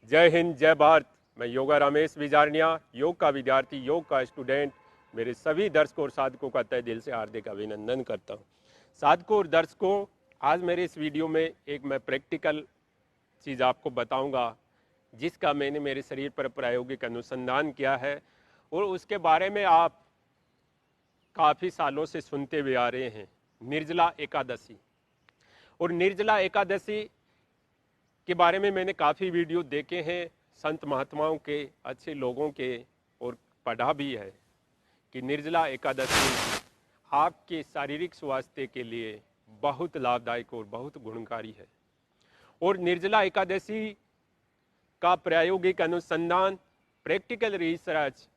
जय हिंद, जय भारत। मैं योगा रमेश विजारनिया, योग का विद्यार्थी, योग का स्टूडेंट, मेरे सभी दर्शकों और साधकों का तहे दिल से हार्दिक अभिनंदन करता हूं। साधकों और दर्शकों, आज मेरे इस वीडियो में एक मैं प्रैक्टिकल चीज़ आपको बताऊंगा, जिसका मैंने मेरे शरीर पर प्रायोगिक अनुसंधान किया है और उसके बारे में आप काफ़ी सालों से सुनते हुए आ रहे हैं। निर्जला एकादशी। और निर्जला एकादशी के बारे में मैंने काफ़ी वीडियो देखे हैं, संत महात्माओं के, अच्छे लोगों के, और पढ़ा भी है कि निर्जला एकादशी आपके शारीरिक स्वास्थ्य के लिए बहुत लाभदायक और बहुत गुणकारी है। और निर्जला एकादशी का प्रायोगिक अनुसंधान, प्रैक्टिकल रिसर्च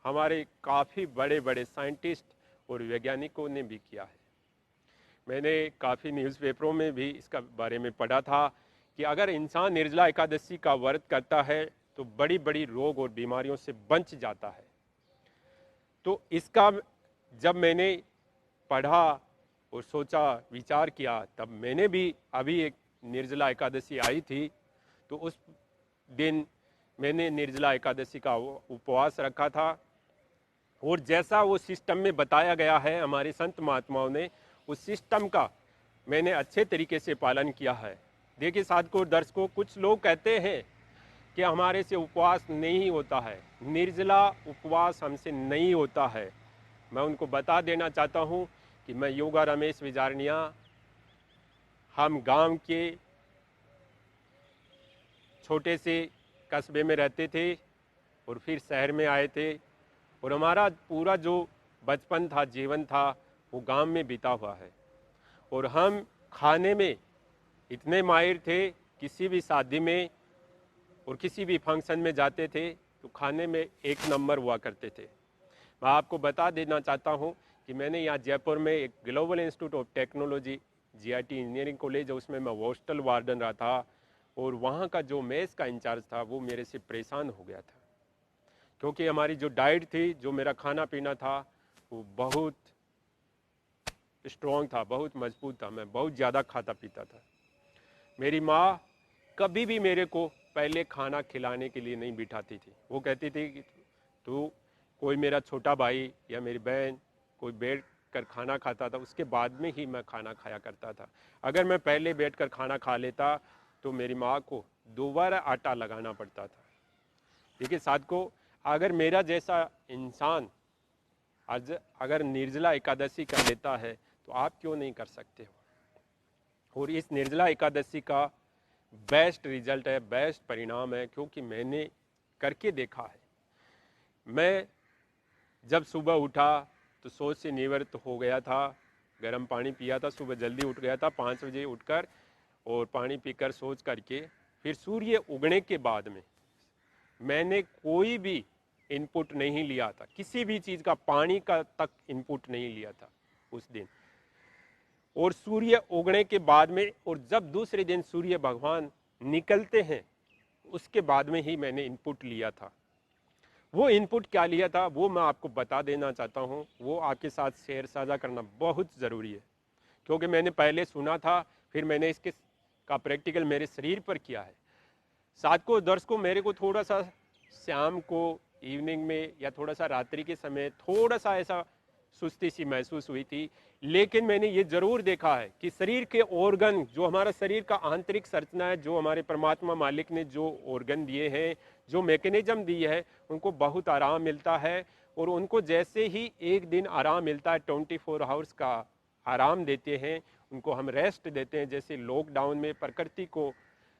हमारे काफ़ी बड़े बड़े साइंटिस्ट और वैज्ञानिकों ने भी किया है। मैंने काफ़ी न्यूज़पेपरों में भी इसका बारे में पढ़ा था कि अगर इंसान निर्जला एकादशी का व्रत करता है तो बड़ी बड़ी रोग और बीमारियों से बच जाता है। तो इसका जब मैंने पढ़ा और सोचा, विचार किया, तब मैंने भी अभी एक निर्जला एकादशी आई थी, तो उस दिन मैंने निर्जला एकादशी का उपवास रखा था। और जैसा वो सिस्टम में बताया गया है हमारे संत महात्माओं ने, उस सिस्टम का मैंने अच्छे तरीके से पालन किया है। देखिए साधकों और दर्शकों, कुछ लोग कहते हैं कि हमारे से उपवास नहीं होता है, निर्जला उपवास हमसे नहीं होता है। मैं उनको बता देना चाहता हूं कि मैं योगा रमेश विजारनिया, हम गांव के छोटे से कस्बे में रहते थे और फिर शहर में आए थे, और हमारा पूरा जो बचपन था, जीवन था, वो गांव में बीता हुआ है। और हम खाने में इतने माहिर थे, किसी भी शादी में और किसी भी फंक्शन में जाते थे तो खाने में एक नंबर हुआ करते थे। मैं आपको बता देना चाहता हूं कि मैंने यहाँ जयपुर में एक global institute of technology GIT engineering college है, उसमें मैं हॉस्टल वार्डन रहा था, और वहाँ का जो मेस का इंचार्ज था वो मेरे से परेशान हो गया था, क्योंकि हमारी जो डाइट थी, जो मेरा खाना पीना था, वो बहुत स्ट्रॉन्ग था, बहुत मजबूत था। मैं बहुत ज़्यादा खाता पीता था। मेरी माँ कभी भी मेरे को पहले खाना खिलाने के लिए नहीं बिठाती थी। वो कहती थी कि तू, कोई मेरा छोटा भाई या मेरी बहन कोई बैठ कर खाना खाता था, उसके बाद में ही मैं खाना खाया करता था। अगर मैं पहले बैठ कर खाना खा लेता तो मेरी माँ को दोबारा आटा लगाना पड़ता था। देखिए साधकों, अगर मेरा जैसा इंसान आज अगर निर्जला एकादशी कर लेता है तो आप क्यों नहीं कर सकते हो। और इस निर्जला एकादशी का बेस्ट रिजल्ट है, बेस्ट परिणाम है, क्योंकि मैंने करके देखा है। मैं जब सुबह उठा तो सोच से निवृत्त हो गया था, गर्म पानी पिया था, सुबह जल्दी उठ गया था 5 बजे उठकर, और पानी पीकर सोच करके फिर सूर्य उगने के बाद में मैंने कोई भी इनपुट नहीं लिया था, किसी भी चीज़ का, पानी का तक इनपुट नहीं लिया था उस दिन। और सूर्य उगने के बाद में, और जब दूसरे दिन सूर्य भगवान निकलते हैं, उसके बाद में ही मैंने इनपुट लिया था। वो इनपुट क्या लिया था वो मैं आपको बता देना चाहता हूँ, वो आपके साथ शेयर साझा करना बहुत ज़रूरी है, क्योंकि मैंने पहले सुना था, फिर मैंने इसके का प्रैक्टिकल मेरे शरीर पर किया है। साधकों दर्शकों, मेरे को थोड़ा सा शाम को, इवनिंग में, या थोड़ा सा रात्रि के समय थोड़ा सा ऐसा सुस्ती सी महसूस हुई थी, लेकिन मैंने ये जरूर देखा है कि शरीर के ऑर्गन, जो हमारा शरीर का आंतरिक संरचना है, जो हमारे परमात्मा मालिक ने जो ऑर्गन दिए हैं, जो मैकेनिज्म दिए है, उनको बहुत आराम मिलता है। और उनको जैसे ही एक दिन आराम मिलता है, 24 आवर्स का आराम देते हैं, उनको हम रेस्ट देते हैं। जैसे लॉकडाउन में प्रकृति को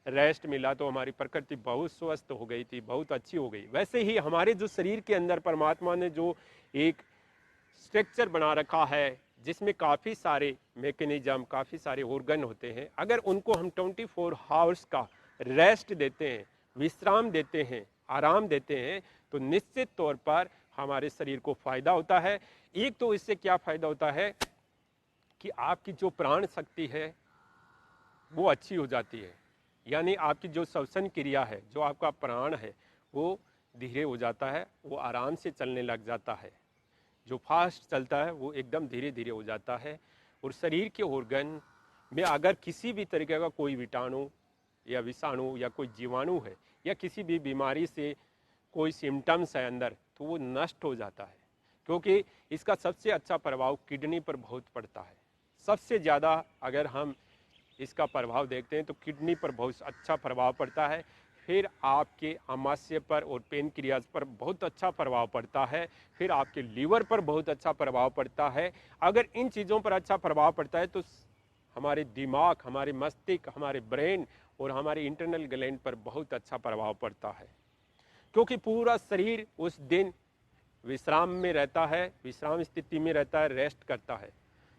रेस्ट मिला तो हमारी प्रकृति बहुत स्वस्थ हो गई थी, बहुत अच्छी हो गई, वैसे ही हमारे जो शरीर के अंदर परमात्मा ने जो एक स्ट्रक्चर बना रखा है, जिसमें काफ़ी सारे मैकेनिज्म, काफ़ी सारे ऑर्गन होते हैं, अगर उनको हम 24 आवर्स का रेस्ट देते हैं, विश्राम देते हैं, आराम देते हैं, तो निश्चित तौर पर हमारे शरीर को फायदा होता है। एक तो इससे क्या फायदा होता है कि आपकी जो प्राण शक्ति है वो अच्छी हो जाती है, यानी आपकी जो श्वसन क्रिया है, जो आपका प्राण है, वो धीरे हो जाता है, वो आराम से चलने लग जाता है। जो फास्ट चलता है वो एकदम धीरे धीरे हो जाता है। और शरीर के ऑर्गन में अगर किसी भी तरीके का कोई कीटाणु या विषाणु या कोई जीवाणु है, या किसी भी बीमारी से कोई सिम्टम्स है अंदर तो वो नष्ट हो जाता है, क्योंकि इसका सबसे अच्छा प्रभाव किडनी पर बहुत पड़ता है। सबसे ज़्यादा अगर हम इसका प्रभाव देखते हैं तो किडनी पर बहुत अच्छा प्रभाव पड़ता है। फिर आपके आमाशय पर और पेनक्रियाज पर बहुत अच्छा प्रभाव पड़ता है। फिर आपके लीवर पर बहुत अच्छा प्रभाव पड़ता है। अगर इन चीज़ों पर अच्छा प्रभाव पड़ता है तो हमारे दिमाग, हमारे मस्तिष्क, हमारे ब्रेन और हमारे इंटरनल ग्लैंड पर बहुत अच्छा प्रभाव पड़ता है, क्योंकि पूरा शरीर उस दिन विश्राम में रहता है, विश्राम स्थिति में रहता है, रेस्ट करता है,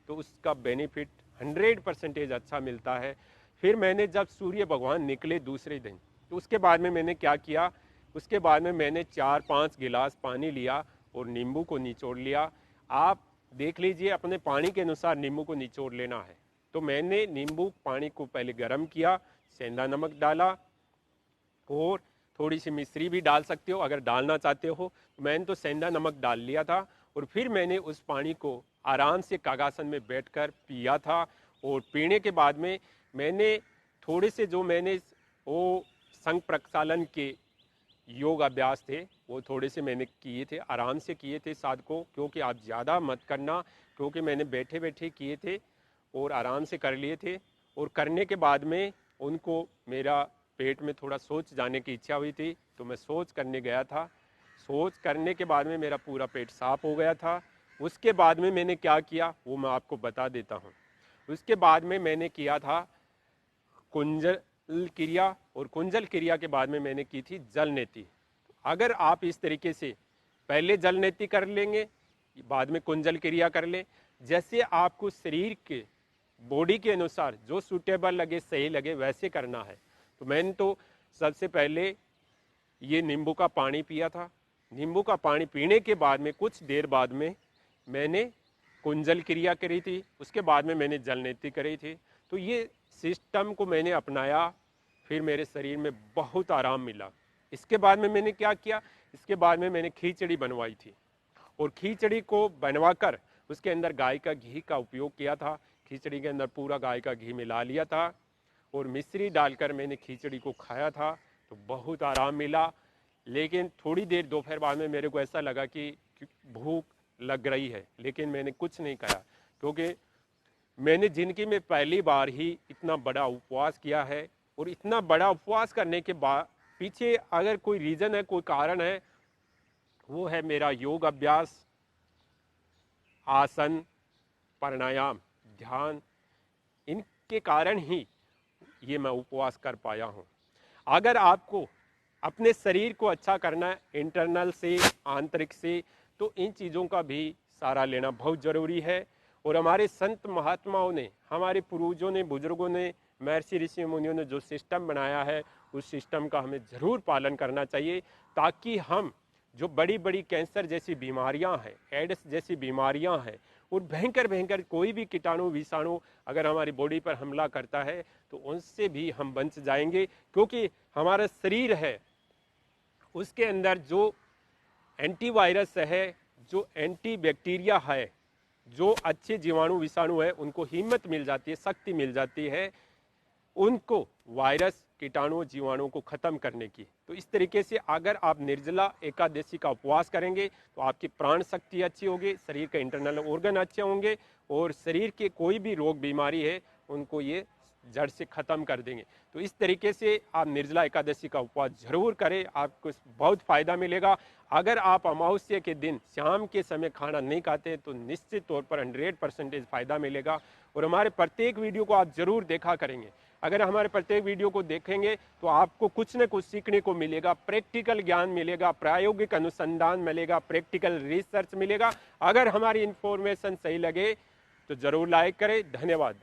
तो उसका बेनिफिट 100% अच्छा मिलता है। फिर मैंने जब सूर्य भगवान निकले दूसरे दिन, तो उसके बाद में मैंने क्या किया, उसके बाद में मैंने 4-5 गिलास पानी लिया और नींबू को निचोड़ लिया। आप देख लीजिए, अपने पानी के अनुसार नींबू को निचोड़ लेना है। तो मैंने नींबू पानी को पहले गर्म किया, सेंधा नमक डाला और थोड़ी सी मिश्री भी डाल सकते हो अगर डालना चाहते हो। मैंने तो सेंधा नमक डाल लिया था और फिर मैंने उस पानी को आराम से कागासन में बैठकर पिया था। और पीने के बाद में मैंने थोड़े से जो मैंने वो संग प्रक्षालन के योग अभ्यास थे वो थोड़े से मैंने किए थे, आराम से किए थे साधकों, क्योंकि आप ज़्यादा मत करना, क्योंकि मैंने बैठे बैठे किए थे और आराम से कर लिए थे। और करने के बाद में उनको मेरा पेट में थोड़ा शौच जाने की इच्छा हुई थी, तो मैं शौच करने गया था। शौच करने के बाद में मेरा पूरा पेट साफ हो गया था। उसके बाद में मैंने क्या किया वो मैं आपको बता देता हूँ। उसके बाद में मैंने किया था कुंजल क्रिया, और कुंजल क्रिया के बाद में मैंने की थी जल नेति। अगर आप इस तरीके से पहले जल नेति कर लेंगे, बाद में कुंजल क्रिया कर लें, जैसे आपको शरीर के बॉडी के अनुसार जो सूटेबल लगे, सही लगे, वैसे करना है। तो मैंने तो सबसे पहले ये नींबू का पानी पिया था। नींबू का पानी पीने के बाद में कुछ देर बाद में मैंने कुंजल क्रिया करी थी, उसके बाद में मैंने जल नेति करी थी। तो ये सिस्टम को मैंने अपनाया, फिर मेरे शरीर में बहुत आराम मिला। इसके बाद में मैंने क्या किया, इसके बाद में मैंने खिचड़ी बनवाई थी और खिचड़ी को बनवाकर उसके अंदर गाय का घी का उपयोग किया था। खिचड़ी के अंदर पूरा गाय का घी मिला लिया था और मिश्री डालकर मैंने खिचड़ी को खाया था, तो बहुत आराम मिला। लेकिन थोड़ी देर दोपहर बाद में मेरे को ऐसा लगा कि भूख लग रही है, लेकिन मैंने कुछ नहीं खाया, क्योंकि मैंने जिंदगी में पहली बार ही इतना बड़ा उपवास किया है। और इतना बड़ा उपवास करने के बाद पीछे अगर कोई रीज़न है, कोई कारण है, वो है मेरा योग अभ्यास, आसन, प्राणायाम, ध्यान। इनके कारण ही ये मैं उपवास कर पाया हूँ। अगर आपको अपने शरीर को अच्छा करना है इंटरनल से, आंतरिक से, तो इन चीज़ों का भी सहारा लेना बहुत ज़रूरी है। और हमारे संत महात्माओं ने, हमारे पूर्वजों ने, बुजुर्गों ने, महर्षि ऋषि मुनियों ने जो सिस्टम बनाया है उस सिस्टम का हमें ज़रूर पालन करना चाहिए, ताकि हम जो बड़ी बड़ी कैंसर जैसी बीमारियां हैं, एड्स जैसी बीमारियां हैं और भयंकर भयंकर कोई भी कीटाणु विषाणु अगर हमारी बॉडी पर हमला करता है तो उनसे भी हम बच जाएंगे। क्योंकि हमारा शरीर है उसके अंदर जो एंटीवायरस है, जो एंटी बैक्टीरिया है, जो अच्छे जीवाणु विषाणु है, उनको हिम्मत मिल जाती है, शक्ति मिल जाती है उनको वायरस, कीटाणु, जीवाणुओं को खत्म करने की। तो इस तरीके से अगर आप निर्जला एकादशी का उपवास करेंगे तो आपकी प्राण शक्ति अच्छी होगी, शरीर के इंटरनल ऑर्गन अच्छे होंगे और शरीर के कोई भी रोग बीमारी है उनको ये जड़ से खत्म कर देंगे। तो इस तरीके से आप निर्जला एकादशी का उपवास जरूर करें, आपको बहुत फायदा मिलेगा। अगर आप अमावस्या के दिन शाम के समय खाना नहीं खाते तो निश्चित तौर पर 100% फायदा मिलेगा। और हमारे प्रत्येक वीडियो को आप जरूर देखा करेंगे। अगर हमारे प्रत्येक वीडियो को देखेंगे तो आपको कुछ न कुछ सीखने को मिलेगा, प्रैक्टिकल ज्ञान मिलेगा, प्रायोगिक अनुसंधान मिलेगा, प्रैक्टिकल रिसर्च मिलेगा। अगर हमारी इंफॉर्मेशन सही लगे तो जरूर लाइक करें। धन्यवाद।